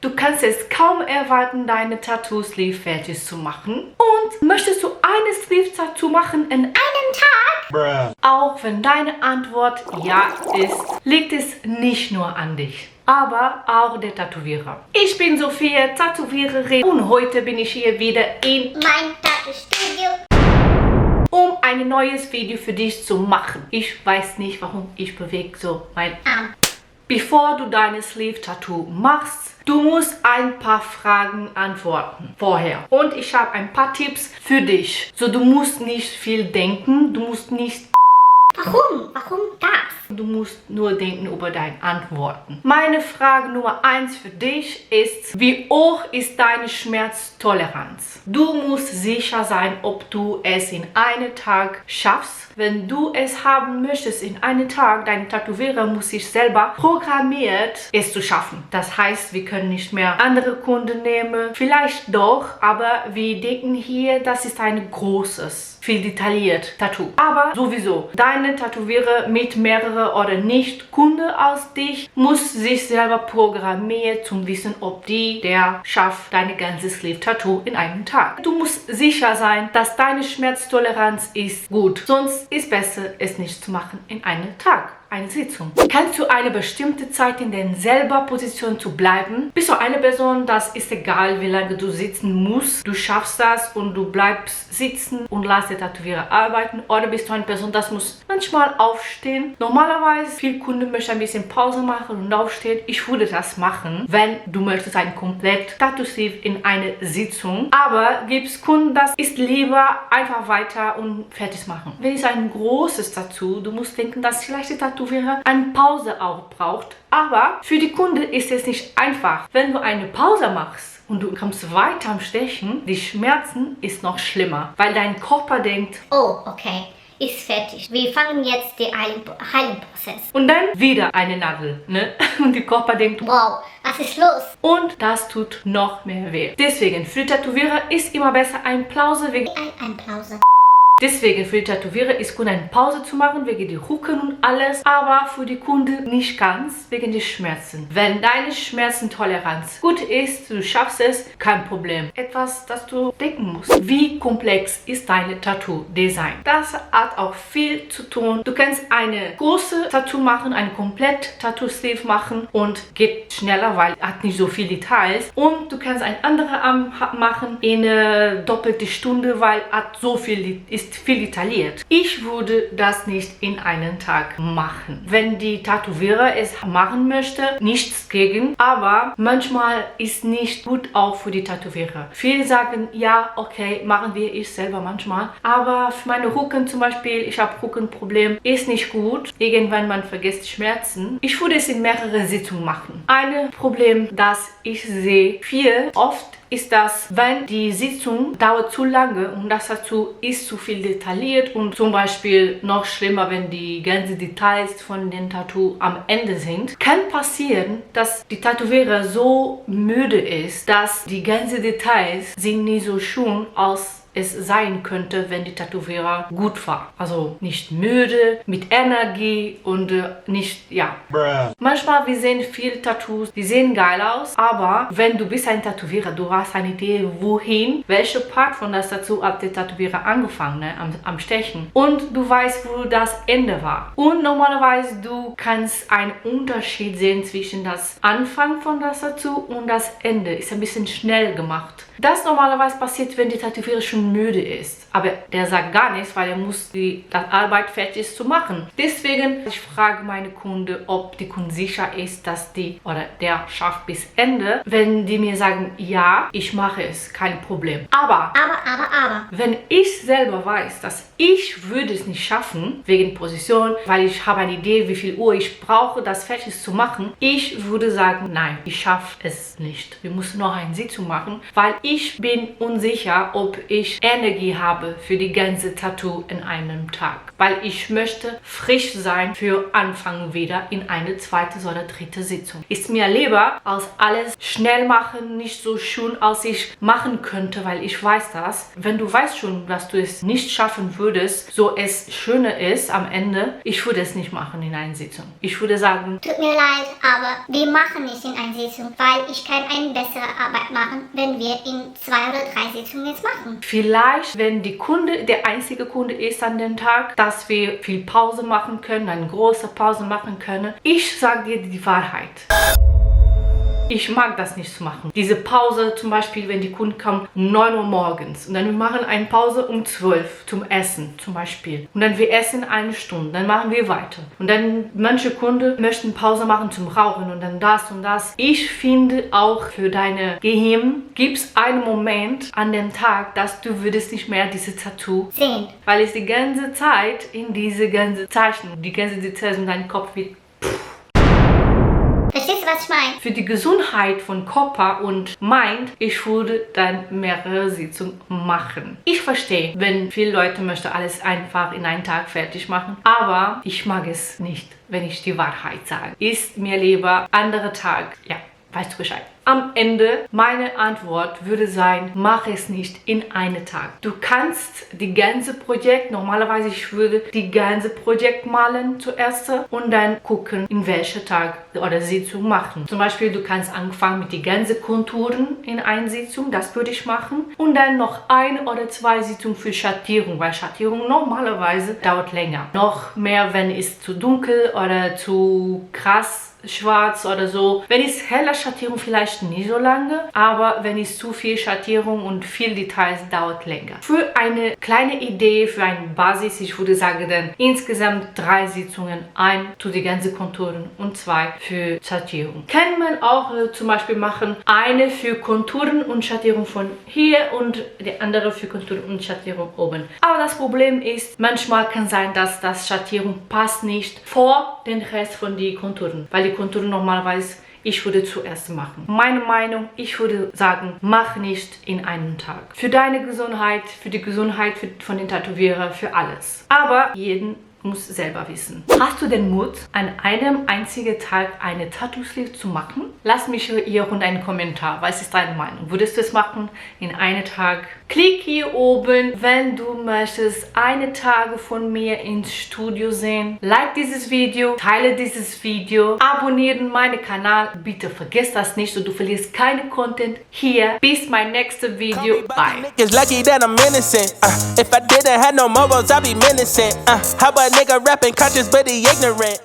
Du kannst es kaum erwarten, deine Tattoo-Sleeve fertig zu machen. Und möchtest du eine Sleeve-Tattoo machen in einem Tag? Auch wenn deine Antwort ja ist, liegt es nicht nur an dich, aber auch der Tätowierer. Ich bin Sophia, Tätowiererin, und heute bin ich hier wieder in mein Tattoo-Studio, um ein neues Video für dich zu machen. Ich weiß nicht, warum ich bewege so mein Arm. Bevor du deine Sleeve-Tattoo machst, du musst ein paar Fragen antworten vorher. Und ich habe ein paar Tipps für dich. So, du musst nicht viel denken, du musst nicht... Warum? Warum das? Du musst nur denken über deine Antworten. Meine Frage Nummer 1 für dich ist, wie hoch ist deine Schmerztoleranz? Du musst sicher sein, ob du es in einem Tag schaffst. Wenn du es haben möchtest in einem Tag, dein Tätowierer muss sich selber programmiert, es zu schaffen. Das heißt, wir können nicht mehr andere Kunden nehmen. Vielleicht doch, aber wir denken hier, das ist ein großes, viel detailliert Tattoo. Aber sowieso, deine Tätowierer mit mehreren oder nicht Kunde aus dich muss sich selber programmieren, zum wissen, ob der schafft deine ganze Sleeve-Tattoo in einem Tag. Du musst sicher sein, dass deine Schmerztoleranz ist gut. Sonst ist besser, es nicht zu machen in einem Tag. Eine Sitzung. Kannst du eine bestimmte Zeit in derselben Position zu bleiben? Bist du eine Person, das ist egal, wie lange du sitzen musst. Du schaffst das und du bleibst sitzen und lässt den Tätowierer arbeiten. Oder bist du eine Person, das muss manchmal aufstehen. Normalerweise, viele Kunden möchten ein bisschen Pause machen und aufstehen. Ich würde das machen, wenn du möchtest ein komplett Tattoo-Sleeve in eine Sitzung. Aber gibt es Kunden, das ist lieber einfach weiter und fertig machen. Wenn es ein großes Tattoo, du musst denken, dass vielleicht die Tattoo eine Pause auch braucht. Aber für die Kunden ist es nicht einfach. Wenn du eine Pause machst und du kommst weiter am Stechen, die Schmerzen ist noch schlimmer, weil dein Körper denkt, oh, okay, ist fertig. Wir fangen jetzt den Heilungsprozess. Und dann wieder eine Nadel, ne? Und der Körper denkt, wow, was ist los? Und das tut noch mehr weh. Deswegen, für die Tätowierer ist immer besser eine Pause wegen... Eine Pause. Deswegen für die Tätowierer ist gut, eine Pause zu machen, wegen die Rücken und alles, aber für die Kunden nicht ganz, wegen der Schmerzen. Wenn deine Schmerzentoleranz gut ist, du schaffst es, kein Problem. Etwas, das du denken musst. Wie komplex ist dein Tattoo-Design? Das hat auch viel zu tun. Du kannst eine große Tattoo machen, eine komplett Tattoo-Sleeve machen und geht schneller, weil es hat nicht so viele Details. Und du kannst ein anderer Arm machen in eine doppelte Stunde, weil es hat so viel ist viel detailliert. Ich würde das nicht in einem Tag machen. Wenn die Tätowierer es machen möchte, nichts gegen, aber manchmal ist nicht gut auch für die Tätowierer. Viele sagen, ja, okay, machen wir ich selber manchmal, aber für meine Rücken zum Beispiel, ich habe Rückenproblem, ist nicht gut. Irgendwann man vergisst Schmerzen. Ich würde es in mehrere Sitzungen machen. Ein Problem, das ich sehe viel oft, ist das, wenn die Sitzung dauert zu lange und das dazu ist zu viel detailliert und zum Beispiel noch schlimmer, wenn die ganzen Details von den Tattoo am Ende sind, kann passieren, dass die Tätowierer so müde ist, dass die ganzen Details sind nicht so schön aus es sein könnte, wenn die Tätowierer gut war. Also nicht müde, mit Energie und nicht, ja. Manchmal, wir sehen viele Tattoos, die sehen geil aus, aber wenn du bist ein Tätowierer, du hast eine Idee, wohin, welche Part von das Tattoo hat der Tätowierer angefangen, ne, am Stechen. Und du weißt, wo das Ende war. Und normalerweise, du kannst einen Unterschied sehen zwischen das Anfang von das Tattoo und das Ende. Ist ein bisschen schnell gemacht. Das normalerweise passiert, wenn die Tätowierer schon müde ist. Aber der sagt gar nichts, weil er muss die Arbeit fertig zu machen. Deswegen, ich frage meine Kunden, ob die Kunde sicher ist, dass die oder der schafft bis Ende. Wenn die mir sagen, ja, ich mache es, kein Problem. Aber, wenn ich selber weiß, dass ich würde es nicht schaffen, wegen Position, weil ich habe eine Idee, wie viel Uhr ich brauche, das fertig zu machen, ich würde sagen, nein, ich schaffe es nicht. Wir müssen noch eine Sitzung machen, weil ich bin unsicher, ob ich ich Energie habe für die ganze Tattoo in einem Tag. Weil ich möchte frisch sein für Anfang wieder in eine zweite oder dritte Sitzung. Ist mir lieber, als alles schnell machen, nicht so schön, als ich machen könnte, weil ich weiß das. Wenn du weißt schon, dass du es nicht schaffen würdest, so es schöner ist am Ende, ich würde es nicht machen in einer Sitzung. Ich würde sagen, Tut mir leid, aber wir machen nicht in einer Sitzung, weil ich kann eine bessere Arbeit machen, wenn wir in 2 oder 3 Sitzungen jetzt machen. vielleicht, wenn die Kunde der einzige Kunde ist an dem Tag, dass wir viel Pause machen können, eine große Pause machen können. Ich sage dir die Wahrheit. Ich mag das nicht zu machen. Diese Pause zum Beispiel, wenn die Kunden kommen um 9 Uhr morgens und dann wir machen eine Pause um 12 zum Essen zum Beispiel. Und dann wir essen eine Stunde, dann machen wir weiter. Und dann manche Kunden möchten Pause machen zum Rauchen und dann das und das. Ich finde auch für deine Gehirn gibt es einen Moment an dem Tag, dass du würdest nicht mehr diese Tattoo sehen. weil es die ganze Zeit in diese ganze Zeichnung, die ganze Details in deinem Kopf wird. Verstehst du, was ich meine? Für die Gesundheit von Körper und Mind, ich würde dann mehrere Sitzungen machen. Ich verstehe, wenn viele Leute möchten alles einfach in einem Tag fertig machen, aber ich mag es nicht, wenn ich die Wahrheit sage. Ist mir lieber anderer Tag, ja, weißt du Bescheid. Am Ende, meine Antwort würde sein, mach es nicht in einem Tag. Du kannst die ganze Projekt, normalerweise ich würde die ganze Projekt malen zuerst und dann gucken, in welcher Tag oder Sitzung machen. Zum Beispiel, du kannst anfangen mit die ganzen Konturen in einer Sitzung, das würde ich machen. Und dann noch 1 oder 2 Sitzungen für Schattierung, weil Schattierung normalerweise dauert länger. Noch mehr, wenn es zu dunkel oder zu krass schwarz oder so. Wenn es heller Schattierung vielleicht nicht so lange, aber wenn es zu viel Schattierung und viel Details dauert länger. Für eine kleine Idee, für eine Basis, ich würde sagen dann insgesamt 3 Sitzungen, 1 für die ganzen Konturen und 2 für Schattierung. Kann man auch zum Beispiel machen, eine für Konturen und Schattierung von hier und die andere für Konturen und Schattierung oben. Aber das Problem ist, manchmal kann sein, dass das Schattierung passt nicht vor den Rest von die Konturen, weil die Konturen normalerweise ich würde zuerst machen. Meine Meinung, ich würde sagen, mach nicht in einem Tag. Für deine Gesundheit, für die Gesundheit von den Tätowierern, für alles. Aber jeden muss selber wissen. Hast du den Mut, an einem einzigen Tag eine Tattoo-Sleeve zu machen? Lass mich hier unten einen Kommentar. Was ist deine Meinung? Würdest du es machen in einem Tag? Klick hier oben, wenn du möchtest, eine Tage von mir ins Studio sehen. Like dieses Video, teile dieses Video, abonnieren meinen Kanal. Bitte vergiss das nicht, so du verlierst keinen Content hier. Bis mein nächstes Video. Bye. It's lucky that I'm innocent. If I didn't have no morals, I'd be menacing. How about nigga rapping conscious but he ignorant?